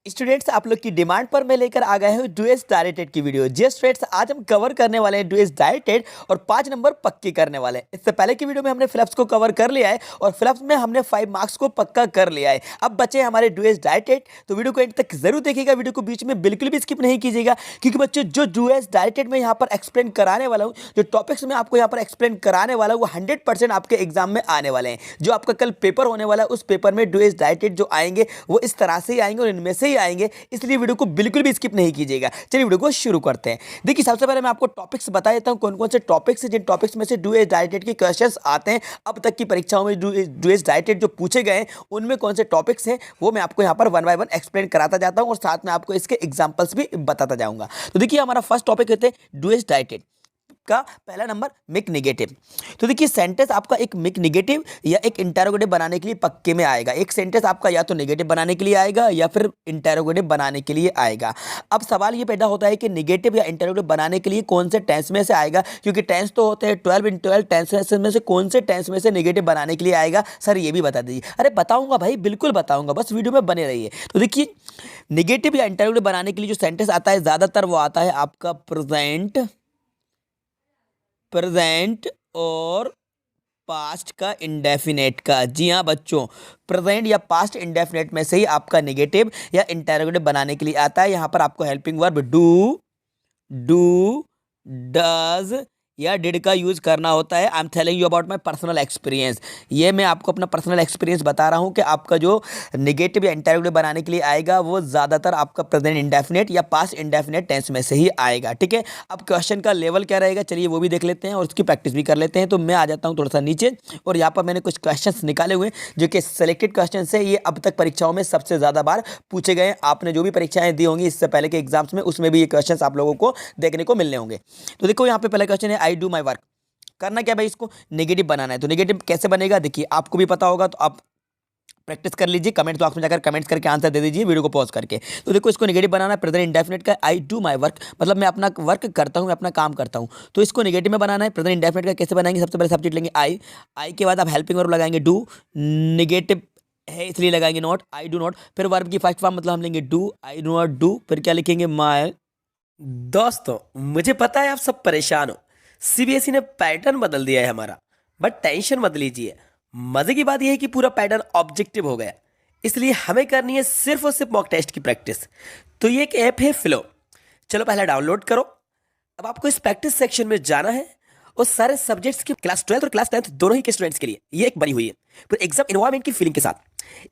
Students, आप लोग की डिमांड पर मैं लेकर आ गया हूँ डुएस डायरेक्टेड की वीडियो। जी स्टूडेंट्स, आज हम कवर करने वाले हैं डुएस डायरेक्टेड और 5 नंबर पक्की करने वाले हैं। इससे पहले की वीडियो में हमने फिलप्स को कवर कर लिया है और फिलप्स में हमने 5 मार्क्स को पक्का कर लिया है। अब बचे हमारे डुएस डायरेक्टेड, तो वीडियो को एंड तक जरूर देखिएगा। वीडियो को बीच में बिल्कुल भी स्किप नहीं कीजिएगा, क्योंकि बच्चों जो डुएस डायरेक्टेड में यहाँ पर एक्सप्लेन कराने वाला हूँ, जो टॉपिक्स में आपको यहाँ पर एक्सप्लेन कराने वाला हूँ, वो 100% आपके एग्जाम में आने वाले हैं। जो आपका कल पेपर होने वाला है, उस पेपर में डुएस डायरेक्टेड जो आएंगे वो इस तरह से ही आएंगे और इनमें से ही आएंगे, इसलिए वीडियो को बिल्कुल भी स्किप नहीं कीजिएगा। चलिए वीडियो को शुरू करते हैं। देखिए, सबसे पहले मैं आपको टॉपिक्स बता देता हूं, कौन कौन से टॉपिक्स हैं, जिन टॉपिक्स में से डुएस डायरेक्टेड के क्वेश्चंस आते हैं। अब तक की परीक्षाओं में डुएस डायरेक्टेड जो पूछे गए हैं, उनमें कौन से टॉपिक्स हैं, वो मैं आपको यहाँ पर वन बाय वन एक्सप्लेन कराता जाता हूँ और साथ में आपको इसके एग्जाम्पल्स भी बताता जाऊंगा। तो देखिए, हमारा फर्स्ट टॉपिक होते हैं डुएस डायरेक्टेड का पहला नंबर मिक नेगेटिव। तो देखिए, सेंटेंस आपका एक मिक नेगेटिव या एक इंटरोगेटिव बनाने के लिए पक्के में आएगा। एक सेंटेंस आपका या तो नेगेटिव बनाने के लिए आएगा या फिर इंटरोगेटिव बनाने के लिए आएगा। अब सवाल ये पैदा होता है कि नेगेटिव या इंटरोगेटिव बनाने के लिए कौन से टेंस में से आएगा, क्योंकि टेंस तो होते हैं 12 इन 12 टेंस में से कौन से टेंस में से नेगेटिव बनाने के लिए आएगा। सर ये भी बता दीजिए। अरे बताऊंगा भाई, बिल्कुल बताऊंगा, बस वीडियो में बने रहिए। तो देखिए, नेगेटिव या इंटरोगेटिव बनाने के लिए जो सेंटेंस आता है ज्यादातर वो आता है आपका प्रेजेंट और पास्ट का इंडेफिनेट का। जी हाँ बच्चों, प्रेजेंट या पास्ट इंडेफिनेट में से ही आपका नेगेटिव या इंटरोगेटिव बनाने के लिए आता है। यहां पर आपको हेल्पिंग वर्ब डू डज या डिड का यूज करना होता है। I am telling you about my personal experience. ये मैं आपको अपना पर्सनल एक्सपीरियंस बता रहा हूँ कि आपका जो नेगेटिव या इंटरोगेटिव बनाने के लिए आएगा वो ज़्यादातर आपका प्रेजेंट इंडेफिनेट या पास्ट इंडेफिनेट टेंस में से ही आएगा। ठीक है, अब क्वेश्चन का लेवल क्या रहेगा, चलिए वो भी देख लेते हैं और उसकी प्रैक्टिस भी कर लेते हैं। तो मैं आ जाता हूँ थोड़ा सा नीचे और यहाँ पर मैंने कुछ क्वेश्चन निकाले हुए हैं जो कि सिलेक्टेड क्वेश्चन है। ये अब तक परीक्षाओं में सबसे ज़्यादा बार पूछे गए हैं। आपने जो भी परीक्षाएं दी होंगी इससे पहले के एग्जाम्स में, उसमें भी ये क्वेश्चन आप लोगों को देखने को मिलने होंगे। तो देखो, यहाँ पे पहला क्वेश्चन है, आई डू माई वर्क। करना क्या भाई, इसको नेगेटिव बनाना है। तो नेगेटिव कैसे बनेगा, देखिए आपको भी पता होगा, तो आप प्रैक्टिस कर लीजिए। कमेंट बॉक्स में जाकर कमेंट्स करके आंसर दे दीजिए वीडियो को पॉज करके। तो देखो, इसको नेगेटिव बनाना है। प्रेजेंट इंडेफिनेट का आई डू माई वर्क, मतलब मैं अपना वर्क करता हूँ, मैं अपना काम करता हूँ। तो इसको नेगेटिव में बनाना है। प्रेजेंट इंडेफिनेट का कैसे बनाएंगे, सबसे पहले सब्जेक्ट लेंगे आई के बाद आप हेल्पिंग वर्ब लगाएंगे डू। नेगेटिव है इसलिए लगाएंगे नॉट, आई डू नॉट। फिर वर्ब की फर्स्ट फॉर्म मतलब हम लेंगे do, I do not do. फिर क्या लिखेंगे, माई। दोस्तों, मुझे पता है आप सब परेशान हो। सीबीएसई ने पैटर्न बदल दिया है हमारा, बट टेंशन मत लीजिए। मजे की बात यह है कि पूरा पैटर्न ऑब्जेक्टिव हो गया, इसलिए हमें करनी है सिर्फ और सिर्फ मॉक टेस्ट की प्रैक्टिस। तो ये एक ऐप है फ्लो, चलो पहले डाउनलोड करो। अब आपको इस प्रैक्टिस सेक्शन में जाना है और सारे सब्जेक्ट्स की क्लास 12 और क्लास 10 दोनों ही के स्टूडेंट्स के लिए ये एक बनी हुई है, पूरे एग्जाम इन्वायरमेंट की फीलिंग के साथ।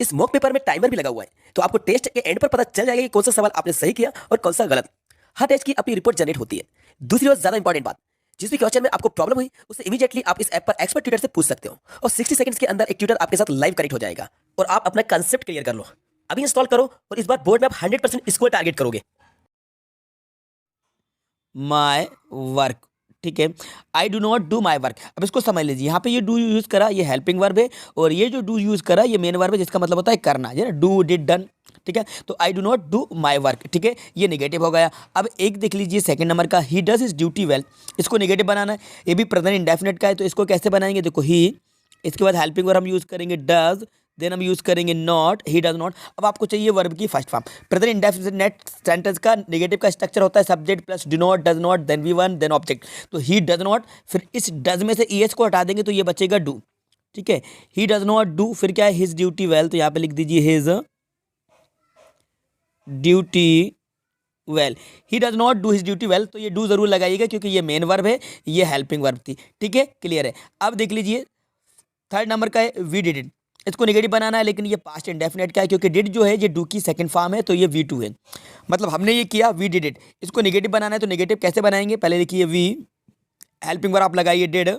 इस मॉक पेपर में टाइमर भी लगा हुआ है, तो आपको टेस्ट के एंड पर पता चल जाएगा कि कौन सा सवाल आपने सही किया और कौन सा गलत। हर टेस्ट की अपनी रिपोर्ट जनरेट होती है। दूसरी और ज्यादा इंपॉर्टेंट बात, जिस भी क्वेश्चन में आपको प्रॉब्लम हुई उससे इमीडिएटली आप इस ऐप पर एक्सपर्ट ट्यूटर से पूछ सकते हो और 60 सेकंड्स के अंदर एक ट्यूटर आपके साथ लाइव कनेक्ट हो जाएगा और आप अपना कंसेप्ट क्लियर कर लो। अभी इंस्टॉल करो और इस बार बोर्ड में आप 100% स्कोर टारगेट करोगे। माई वर्क, ठीक है। I do not do my work. अब इसको समझ लीजिए, यहाँ पे ये डू यूज करा, ये हेल्पिंग वर्ब है, और ये जो डू यूज करा ये मेन वर्ब है, जिसका मतलब होता है करना, है ना, डू डिड डन। ठीक है, तो I do not do my work, ठीक है, ये नेगेटिव हो गया। अब एक देख लीजिए सेकंड नंबर का, he does his duty well. इसको नेगेटिव बनाना है, ये भी प्रेजेंट इंडेफिनेट का है, तो इसको कैसे बनाएंगे, देखो ही, इसके बाद हेल्पिंग वर्ब हम यूज करेंगे डज, देन हम यूज करेंगे नॉट, ही डज नॉट। अब आपको चाहिए वर्ब की first form. Present indefinite sentence का नेगेटिव का स्ट्रक्चर होता है subject plus do not, does not, then V one, then object. तो ही डज नॉट, फिर इस डज में से ईएस को हटा देंगे तो ये बचेगा डू। ठीक है, ही डज नॉट डू, फिर क्या है, हिज ड्यूटी वेल, तो यहाँ पे लिख दीजिए his duty well. He does not do his duty well, तो ये डू जरूर लगाइएगा क्योंकि ये मेन वर्ब है, ये हेल्पिंग वर्ब थी। ठीक है, क्लियर है। अब देख लीजिए थर्ड नंबर का है, वी डिड इट। इसको नेगेटिव बनाना है, लेकिन ये पास्ट इंडेफिनेट का है, क्योंकि डिड जो है ये डू की सेकंड फॉर्म है, तो ये वी टू है, मतलब हमने ये किया, वी डिड इट। इसको नेगेटिव बनाना है, तो नेगेटिव कैसे बनाएंगे, पहले देखिए वी, हेल्पिंग वर्ब आप लगाइए डिड,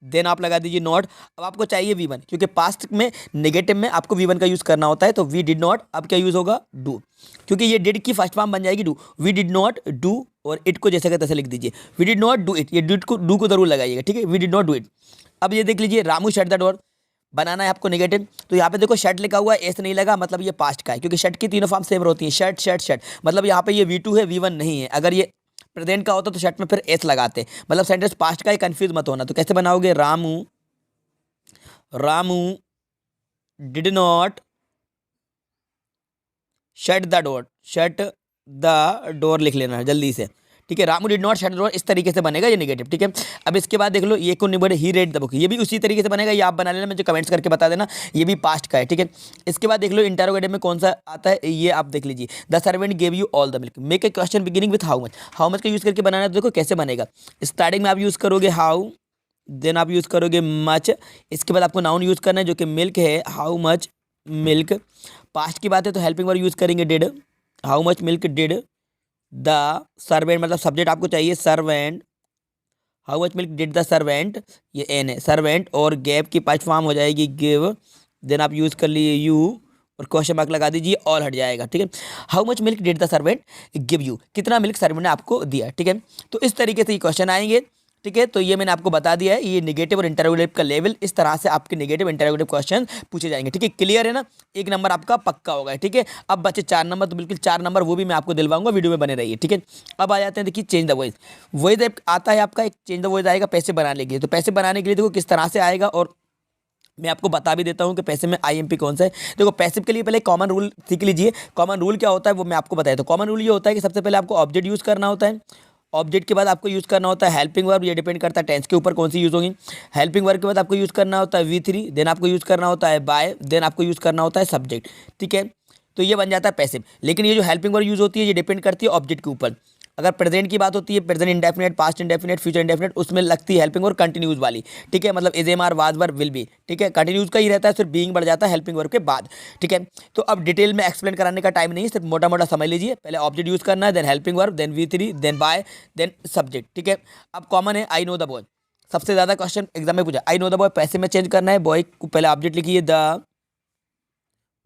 देन आप लगा दीजिए नॉट। अब आपको चाहिए वी वन, क्योंकि पास्ट में नेगेटिव में आपको वी वन का यूज करना होता है, तो वी डिड नॉट, अब क्या यूज होगा, डू, क्योंकि ये डिड की फर्स्ट फॉर्म बन जाएगी do. We did not do, और इट को जैसे का तैसे लिख दीजिए, we did not do it, ये डू को जरूर लगाइएगा। ठीक है, we did not do it. अब ये देख लीजिए, रामू शट द डोर, बनाना है आपको नेगेटिव, तो यहाँ पे देखो शट लिखा हुआ है, एस नहीं लगा, मतलब ये पास्ट का है, क्योंकि शट की तीनों फॉर्म सेम होती है, शट शट शट, मतलब यहाँ पे ये V2 है, V1 नहीं है। अगर ये प्रेजेंट का होता तो शट में फिर एस लगाते, मतलब सेंटेंस पास्ट का है, कंफ्यूज मत होना। तो कैसे बनाओगे, Ramu did not shut the door, shut the door लिख लेना है जल्दी से, ठीक है। Ramu did not shut the door, इस तरीके से बनेगा ये निगेटिव, ठीक है। अब इसके बाद देख लो, ये कौन बोले ही रेड द बुक, ये भी उसी तरीके से बनेगा, ये आप बना लेना, मुझे कमेंट्स करके बता देना, ये भी पास्ट का है, ठीक है। इसके बाद देख लो इंटरोगेटिव में कौन सा आता है, ये आप देख लीजिए, the servant gave you all the milk, make a question beginning with how much का यूज़ करके बनाना है, तो देखो कैसे बनेगा। स्टार्टिंग में आप यूज़ करोगे हाउ, देन आप यूज़ करोगे मच, इसके बाद आपको नाउन यूज़ करना है जो कि मिल्क है, हाउ मच मिल्क। पास्ट की बात है तो हेल्पिंग वर्ब यूज़ करेंगे did, how much milk did the servant, मतलब सब्जेक्ट आपको चाहिए servant, how much milk did the servant, ये एन है सर्वेंट, और गैप की पास्ट फॉर्म हो जाएगी गिव, देन आप यूज़ कर लिए यू और क्वेश्चन मार्क लगा दीजिए, ऑल हट जाएगा, ठीक है। How much milk did the servant give you, कितना मिल्क सर्वेंट ने आपको दिया, ठीक है। तो इस तरीके से ये क्वेश्चन आएंगे, ठीक है। तो ये मैंने आपको बता दिया है, ये नेगेटिव और इंटरोगेटिव का लेवल, इस तरह से आपके नेगेटिव इंटरोगेटिव क्वेश्चन पूछे जाएंगे, ठीक है। क्लियर है ना, एक नंबर आपका पक्का होगा, ठीक है। अब बचे 4 नंबर, तो बिल्कुल 4 नंबर वो भी मैं आपको दिलवाऊंगा, वीडियो में बने रहिए, ठीक है। अब आ जाते हैं, देखिए चेंज द वॉइस, वॉइस आता है आपका, एक चेंज द वॉइस आएगा पैसे बनाने के लिए। तो पैसे बनाने के लिए देखो किस तरह से आएगा, और मैं आपको बता भी देता हूँ कि पैसे में आईएमपी कौन सा है। देखो पैसिव के लिए पहले कॉमन रूल सीख लीजिए। कॉमन रूल क्या होता है वो मैं आपको बताया। तो कॉमन रूल ये होता है कि सबसे पहले आपको ऑब्जेक्ट यूज़ करना होता है, ऑब्जेक्ट के बाद आपको यूज़ करना होता है हेल्पिंग वर्ब, ये डिपेंड करता है टेंस के ऊपर कौन सी यूज़ होगी। हेल्पिंग वर्ब के बाद आपको यूज़ करना होता है V3, देन आपको यूज़ करना होता है बाय, देन आपको यूज़ करना होता है सब्जेक्ट, ठीक है। तो ये बन जाता है पैसिव। लेकिन ये जो हेल्पिंग वर्ब यूज़ होती है ये डिपेंड करती है ऑब्जेक्ट के ऊपर। अगर प्रेजेंट की बात होती है, present indefinite, past indefinite, future indefinite, उसमें लगती है हेल्पिंग वर्ब कंटिन्यूस वाली, ठीक है। मतलब is am are was were will be, ठीक है। कंटिन्यूस का ही रहता है, सिर्फ बीइंग बढ़ जाता है हेल्पिंग वर्ब के बाद, ठीक है। तो अब डिटेल में एक्सप्लेन कराने का टाइम नहीं है, सिर्फ मोटा मोटा समझ लीजिए। पहले ऑब्जेक्ट यूज़ करना है, then helping verb, then V3, then by, then subject, ठीक है। अब कॉमन है आई नो द बॉय, सबसे ज़्यादा क्वेश्चन एग्जाम में पूछा, आई नो द बॉय पैसे में चेंज करना है, बॉय को पहले ऑब्जेक्ट लिखिए, द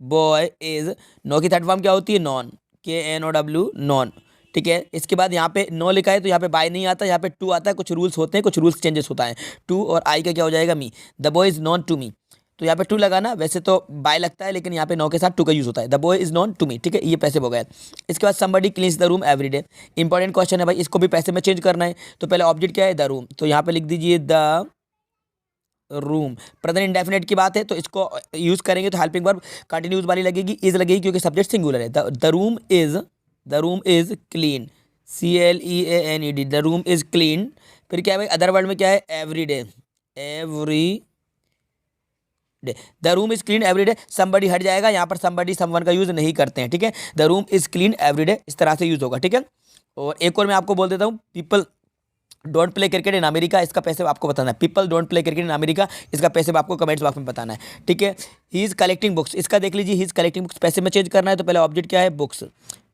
बॉय इज, नो की थर्ड फॉर्म क्या होती है, नॉन, KNOW नॉन, ठीक है। इसके बाद यहाँ पे नो लिखा है तो यहाँ पे बाय नहीं आता, यहाँ पे टू आता है, कुछ रूल्स होते हैं, कुछ रूल्स चेंजेस होता है। टू और आई का क्या हो जाएगा, me, the boy is known to me, तो यहाँ पे टू लगाना, वैसे तो बाय लगता है लेकिन यहाँ पे नो के साथ टू का यूज होता है, the boy is known to me, ठीक है। ये पैसे हो गए। इसके बाद somebody cleans the room every day, important question है भाई, इसको भी पैसे में चेंज करना है। तो पहले ऑब्जेक्ट क्या है, द रूम, तो यहाँ पे लिख दीजिए द रूम। प्रेजेंट इंडेफिनेट की बात है तो इसको यूज करेंगे तो हेल्पिंग वर्ब कंटिन्यूस वाली लगेगी, इज लगेगी क्योंकि सब्जेक्ट सिंगुलर है। The room is clean, CLEANED, the room is clean. फिर क्या है भाई, अदर वर्ड में क्या है, every day, the room is clean every day. Somebody हट जाएगा, यहाँ पर समबडी समवन का यूज नहीं करते हैं, ठीक है। The room is clean every day, इस तरह से यूज होगा, ठीक है। और एक और मैं आपको बोल देता हूँ, people don't play cricket in America, इसका पैसे आपको बताना है। People don't play cricket in America, इसका पैसे आपको कमेंट्स बॉक्स में बताना है, ठीक है। ही इज कलेक्टिंग बुक्स, इसका देख लीजिए, ही इज कलेक्टिंग बुक्स पैसे में चेंज करना है, तो पहले ऑब्जेक्ट क्या है, बुक्स,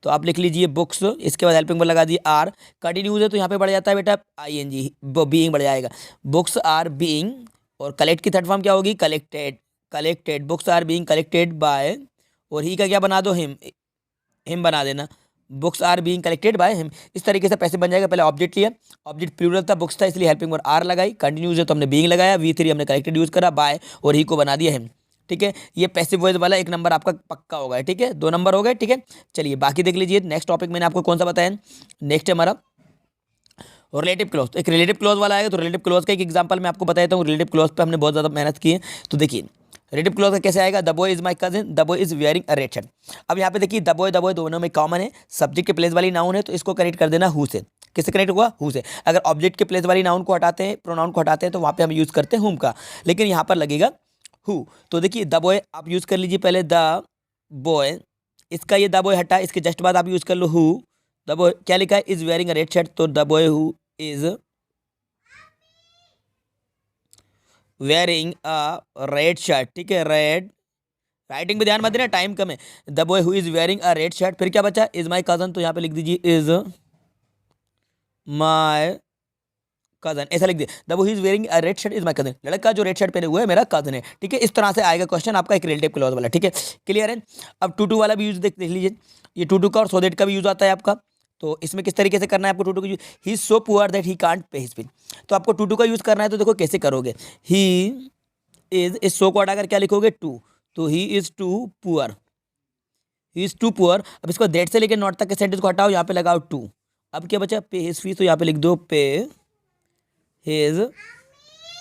तो आप लिख लीजिए बुक्स। इसके बाद हेल्पिंग वर्ब लगा दिए आर, कंटिन्यूज है तो यहाँ पे बढ़ जाता है बेटा ING, बीइंग बढ़ जाएगा, बुक्स आर बीइंग। और कलेक्ट की थर्ड फॉर्म क्या होगी, collected, books are being collected by, और ही का क्या बना दो, हिम बना देना, books are being collected by him. इस तरीके से पैसे बन जाएगा। पहले ऑब्जेक्ट लिया, ऑब्जेक्ट प्लूरल था, बुक्स था, इसलिए हेल्पिंग वर्ब आर लगाई, कंटिन्यूज है तो हमने बीइंग लगाया, V3 हमने कलेक्टेड यूज करा, बाय और ही को बना दिया हिम, ठीक है। ये पैसिव वॉइस वाला एक नंबर आपका पक्का होगा, ठीक है। 2 नंबर हो गए, ठीक है। चलिए बाकी देख लीजिए, नेक्स्ट टॉपिक मैंने आपको कौन सा बताया, नेक्स्ट है हमारा रिलेटिव क्लॉज। तो एक रिलेटिव क्लॉज वाला आएगा, तो रिलेटिव क्लॉज का एक एग्जांपल मैं आपको बताता हूँ। रिलेटिव क्लॉज पे हमने बहुत ज़्यादा मेहनत की है, तो देखिए रिलेटिव क्लॉज का कैसे आएगा, the boy is my cousin, the boy is wearing a red shirt. अब यहाँ पे देखिए द बॉय दोनों में कॉमन है, सब्जेक्ट के प्लेस वाली नाउन है तो इसको कनेक्ट कर देना हु से। किससे कनेक्ट हुआ, हु से। अगर ऑब्जेक्ट के प्लेस वाली नाउन को हटाते हैं, प्रोनाउन को हटाते हैं, तो वहाँ पे हम यूज़ करते हैं हुम का, लेकिन यहाँ पर लगेगा हु। तो देखिए द बॉय आप यूज़ कर लीजिए पहले, द बॉय, इसका ये द बॉय हटा, इसके जस्ट बाद आप यूज़ कर लो हु। द बॉय क्या लिखा है, is wearing a red shirt, तो the boy who is wearing a red shirt, ठीक है। रेड, राइटिंग पे ध्यान मत देना, टाइम कम है। The boy who is wearing a red shirt, फिर क्या बचा, इज माई कजन, तो यहाँ पे लिख दीजिए इज माई कजन, ऐसा लिख दिया। The boy is wearing a red shirt is my cousin, लड़का जो रेड शर्ट पहने हुए है मेरा कजन है, ठीक है। इस तरह से आएगा क्वेश्चन आपका एक रिलेटिव क्लॉज वाला, ठीक है। क्लियर है। अब टू वाला भी यूज देख लीजिए, ये टू का और सो दैट का भी यूज आता है आपका। तो इसमें किस तरीके से करना है आपको, टू का use, he is so poor that he can't pay his bill. तो आपको टू का यूज करना है, तो देखो कैसे करोगे, ही इज सो को हटाकर क्या लिखोगे, टू, तो he is too poor, he is too poor. अब इसको दैट से लेकर नॉट तक के सेंटेंस को हटाओ, यहाँ पे लगाओ टू। अब क्या बचा, पे हिज फीस, तो यहाँ पे लिख दो pay his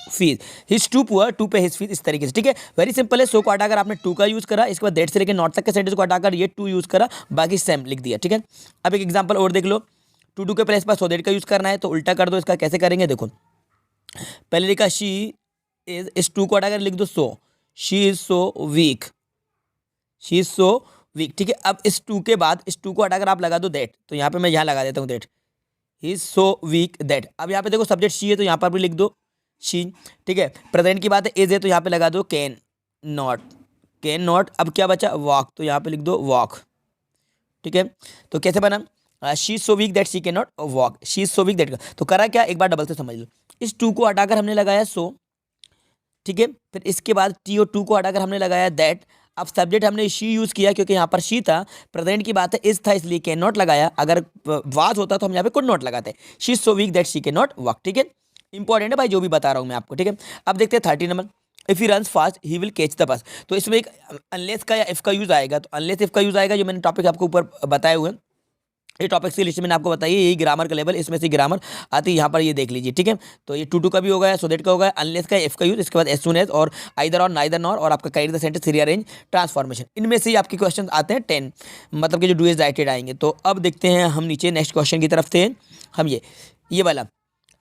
fees, his too poor to pay his fees, इस तरीके से, ठीक है। वेरी सिंपल है। सो को हटाकर आपने टू का यूज करा, इसके बाद दैट से लेकर नॉट तक के सेंटेंस को हटाकर ये टू यूज करा, बाकी सेम लिख दिया, ठीक है। अब एक एग्जांपल और देख लो, टू के प्लेस पर सो दैट का यूज करना है, तो उल्टा कर दो इसका। कैसे करेंगे देखो, पहले लिखा शी इज, इस टू को हटाकर लिख दो so, she is so weak, she is so weak, ठीक है। अब इस टू के बाद इस टू को हटाकर आप लगा दो दैट, तो यहाँ पे मैं यहाँ लगा देता हूँ that, he is so week that. अब यहाँ पे देखो सब्जेक्ट शी है तो यहाँ पर भी लिख दो शी, ठीक है। प्रेजेंट की बात है इज है तो यहाँ पे लगा दो कैन नॉट, कैन नॉट। अब क्या बचा, वॉक, तो यहाँ पे लिख दो वॉक, ठीक है। तो कैसे बना, she is so week that she can not walk, she is so week that. तो करा क्या, एक बार डबल से समझ लो, इस टू को हटाकर हमने लगाया सो, ठीक है। फिर इसके बाद टी और टू को हटाकर हमने लगाया दैट। अब सब्जेक्ट हमने शी यूज किया क्योंकि यहाँ पर शी था, प्रेजेंट की बात है इज था इसलिए कैन नॉट लगाया, अगर वाज होता तो हम यहाँ पे कुड नॉट लगाते, she is so week that she can not walk, ठीक है। इंपॉर्टेंट है भाई जो भी बता रहा हूँ मैं आपको, ठीक है। अब देखते हैं 30 number, if he runs fast he will catch the bus. तो इसमें एक अनलेस का या इफ का यूज आएगा, तो अनलेस इफ का यूज आएगा, जो मैंने टॉपिक आपको ऊपर बताए हुए हैं, ये टॉपिक्स की लिस्ट मैंने आपको बताई है, यही ग्रामर का लेवल, इसमें से ग्रामर आती है यहाँ पर, ये देख लीजिए, ठीक है। तो ये टू का भी होगा, सो दैट का होगा, अनलेस का, एफ का यूज, इसके बाद एज सून एज, और आइदर और नाइदर नॉर, और आपका correct the sentence, rearrange, transformation. इनमें से ही आपके क्वेश्चन आते हैं 10, मतलब कि जो डू इज राइटेड आएंगे। तो अब देखते हैं हम नीचे नेक्स्ट क्वेश्चन की तरफ से, हम ये वाला,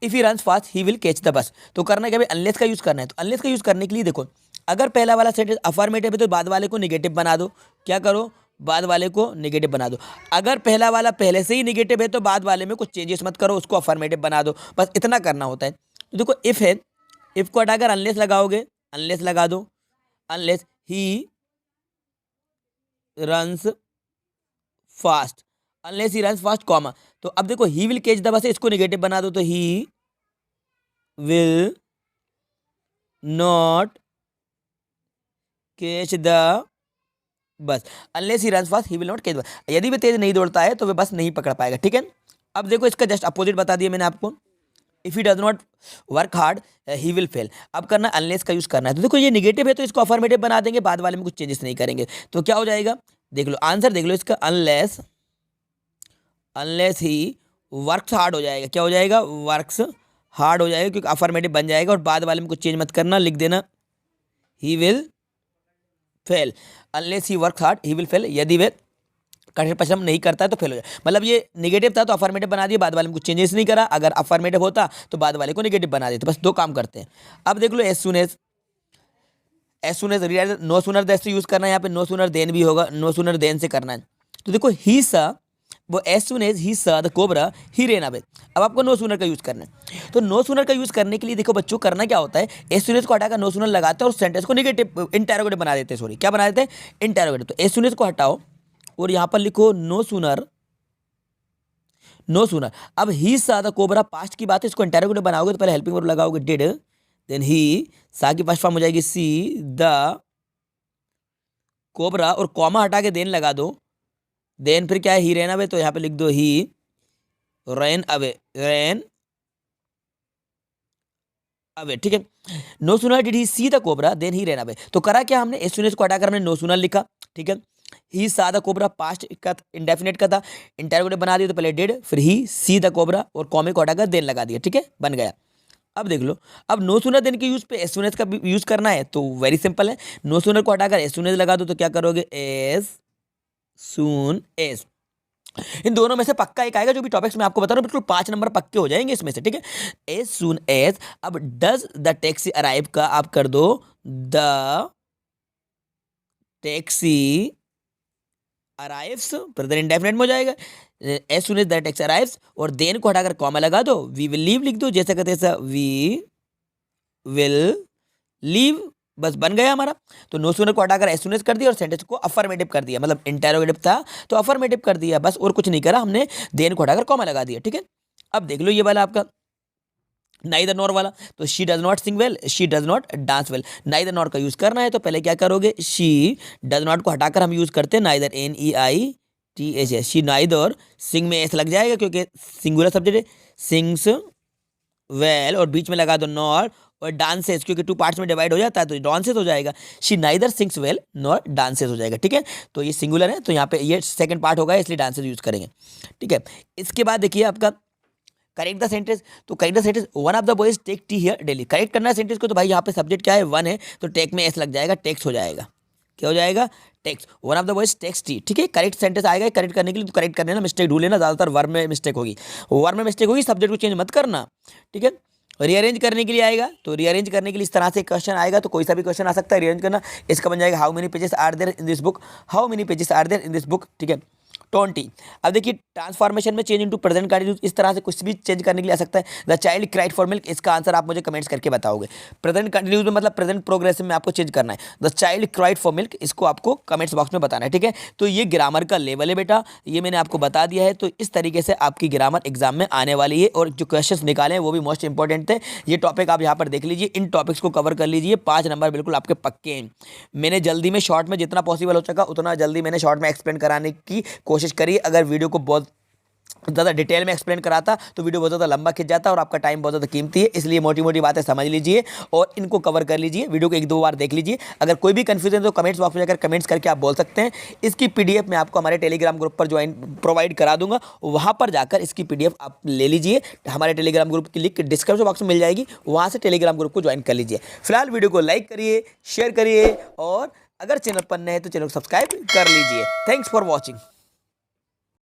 if he runs fast he will catch the bus. तो करना क्या भाई, अनलेस का यूज करना है। तो अनलेस का यूज करने के लिए देखो, अगर पहला वाला सेंटेंस अफर्मेटिव है तो बाद वाले को निगेटिव बना दो, क्या करो, बाद वाले को निगेटिव बना दो। अगर पहला वाला पहले से ही निगेटिव है तो बाद वाले में कुछ चेंजेस मत करो, उसको अफर्मेटिव बना दो, बस इतना करना होता है। तो देखो इफ है, इफ को हटाकर अनलेस लगाओगे, अनलेस लगा दो, unless he runs fast, unless he runs fast comma. तो अब देखो he will catch the bus है, इसको निगेटिव बना दो, तो he will not catch the bus, unless he runs fast he will not catch the bus. यदि वह तेज नहीं दौड़ता है तो वह बस नहीं पकड़ पाएगा, ठीक है। अब देखो इसका जस्ट अपोजिट बता दिया मैंने आपको, if he does not work hard he will fail. अब करना अनलेस का यूज करना है। तो देखो ये निगेटिव है तो इसको अफर्मेटिव बना देंगे, बाद वाले में कुछ चेंजेस नहीं करेंगे, तो क्या हो जाएगा, देख लो आंसर देख लो इसका, unless, unless he works hard हो जाएगा, क्या हो जाएगा, वर्क्स हार्ड हो जाएगा, क्योंकि अफर्मेटिव बन जाएगा, और बाद वाले में कुछ चेंज मत करना, लिख देना he will fail, unless he work hard he will fail. यदि वे कठिन परिश्रम नहीं करता है तो फेल हो जाए। मतलब ये निगेटिव था तो अफर्मेटिव बना दिया, बाद वाले में कुछ चेंजेस नहीं करा, अगर अफर्मेटिव होता तो बाद वाले को निगेटिव बना देते, बस दो काम करते हैं। अब देख लो as soon as, as soon as, no sooner than से यूज करना है, यहाँ पे नो सुनर देन भी होगा, नो सुनर देन से करना है। तो देखो ही सा, वो एज सुन एज ही सा the cobra he ran away. अब आपको नो सुनर का यूज करना है। तो नो सुनर का यूज करने के लिए देखो बच्चों करना क्या होता है, एज सुन एज को हटाकर नो सुनर लगाते हैं और सेंटेंस को निगेटिव इंटेरोगेटिव बना देते हैं, सॉरी क्या बना देते हैं, इंटेरोगेटिव। तो एज सुन एज को हटाओ और यहाँ पर लिखो नो सुनर, नो सुनर। अब ही सा द कोबरा पास्ट की बात है, इसको इंटेरोगेटिव बनाओगे तो पहले हेल्पिंग वर्ब लगाओगे डिड, देन ही, सा की फर्स्ट फॉर्म हो जाएगी सी द कोबरा, और कॉमा हटा के देन लगा दो, देन फिर क्या है, ही रेन अवे, तो यहाँ पे लिख दो he ran away, ran away, ठीक है। No sooner did he see the cobra then he ran away. तो करा क्या हमने, एज सुन एज को हटाकर हमने नो सुनर लिखा, ठीक है। ही सा द कोबरा पास्ट का इंडेफिनेट का था, इंटेरोगेटिव बना दिया, तो पहले डिड फिर ही सी द कोबरा और कॉमे को हटाकर देन लगा दिया, ठीक है, बन गया। अब देख लो, अब नो सुनर देन के यूज पे एज सुन एज का यूज करना है, तो वेरी सिंपल है, नो सुनर को हटाकर एज सुन एज लगा दो, तो क्या करोगे, एज सून एज। इन दोनों में से पक्का एक आएगा, जो भी टॉपिक्स मैं आपको बता रहा हूँ बिल्कुल 5 नंबर पक्के हो जाएंगे इसमें से, ठीक है। एज सून एज, अब डज द टैक्सी अराइव का आप कर दो the taxi arrives, present indefinite में हो जाएगा, as soon as the taxi arrives, और देन को हटाकर कॉमा लगा दो, वी विल लीव लिख दो, जैसे कहते हैं वी विल लीव, बस बन गया हमारा। तो नो सूनर को हटाकर एज सून एज कर दिया और सेंटेंस को अफर्मेटिव कर दिया, मतलब इंटेरोगेटिव था तो अफर्मेटिव कर दिया, बस और कुछ नहीं करा हमने, देन को हटाकर कॉमा लगा दिया, ठीक है। अब देख लो ये वाला आपका नाइदर नॉर वाला, तो she does not Singh well, she does not dance well. Neither nor का यूज करना है तो पहले क्या करोगे, शी डज नॉट को हटाकर हम यूज करते हैं नाइदर, NEITH, शी नाइदर, सिंग में एस लग जाएगा क्योंकि सिंगुलर सब्जेक्ट है, सिंग्स वेल, और बीच में लगा दो नॉर, और डांसेस क्योंकि 2 पार्ट्स में डिवाइड हो जाता है तो डांसेस हो जाएगा, she neither sings well nor dances हो जाएगा, ठीक है। तो ये सिंगुलर है तो यहाँ पे ये सेकंड पार्ट होगा इसलिए डांसेस यूज करेंगे, ठीक है। इसके बाद देखिए आपका करेक्ट द सेंटेंस, तो correct the sentence, one of the boys take tea here daily. Correct करना है सेंटेंस को, तो भाई यहाँ पे सब्जेक्ट क्या है, वन है, तो टेक में एस लग जाएगा, टेक्स हो जाएगा। क्या हो जाएगा, takes. One of the boys takes tea, ठीक है। करेक्ट सेंटेंस आएगा, करेक्ट करने के लिए तो करेक्ट करने ना मिस्टेक ढूंढ लेना, ज़्यादातर वर्ब में मिस्टेक होगी, वर्ब में मिस्टेक होगी, सब्जेक्ट को चेंज मत करना, ठीक है। रीअरेंज करने के लिए आएगा, तो रीअरेंज करने के लिए इस तरह से क्वेश्चन आएगा, तो कोई सा भी क्वेश्चन आ सकता है रीअरेंज करना। इसका बन जाएगा how many pages are there in this book, how many pages are there in this book, ठीक है। 20। अब देखिए ट्रांसफॉर्मेशन में चेंज इनटू प्रेजेंट कंटिन्यूस, इस तरह से कुछ भी चेंज करने के लिए आ सकता है। The child cried for milk, इसका आंसर आप मुझे कमेंट्स करके बताओगे। प्रेजेंट कंटिन्यूस में मतलब प्रेजेंट प्रोग्रेसिव में आपको चेंज करना है। The child cried for milk, इसको आपको कमेंट्स बॉक्स में बताना है, ठीक है। तो ये ग्रामर का लेवल है बेटा, ये मैंने आपको बता दिया है। तो इस तरीके से आपकी ग्रामर एग्जाम में आने वाली है, और जो क्वेश्चन निकाले हैं वो भी मोस्ट इंपॉर्टेंट थे। ये टॉपिक आप यहाँ पर देख लीजिए, इन टॉपिक्स को कवर कर लीजिए, 5 नंबर बिल्कुल आपके पक्के हैं। मैंने जल्दी में शॉर्ट में जितना पॉसिबल हो सका उतना जल्दी मैंने शॉर्ट में एक्सप्लेन कराने की कोशिश करी। अगर वीडियो को बहुत ज़्यादा डिटेल में एक्सप्लेन कराता तो वीडियो बहुत ज़्यादा लंबा खिंच जाता और आपका टाइम बहुत ज़्यादा कीमती है, इसलिए मोटी मोटी बातें समझ लीजिए और इनको कवर कर लीजिए। वीडियो को 1-2 बार देख लीजिए। अगर कोई भी कंफ्यूजन है तो कमेंट्स बॉक्स में जाकर कमेंट्स करके आप बोल सकते हैं। इसकी पीडीएफ मैं आपको हमारे टेलीग्राम ग्रुप पर ज्वाइन प्रोवाइड करा दूंगा, वहाँ पर जाकर इसकी पीडीएफ आप ले लीजिए। हमारे टेलीग्राम ग्रुप की लिंक डिस्क्रिप्शन बॉक्स में मिल जाएगी, वहाँ से टेलीग्राम ग्रुप को ज्वाइन कर लीजिए। फिलहाल वीडियो को लाइक करिए, शेयर करिए, और अगर चैनल पर नए हैं तो चैनल को सब्सक्राइब कर लीजिए। Thanks for watching.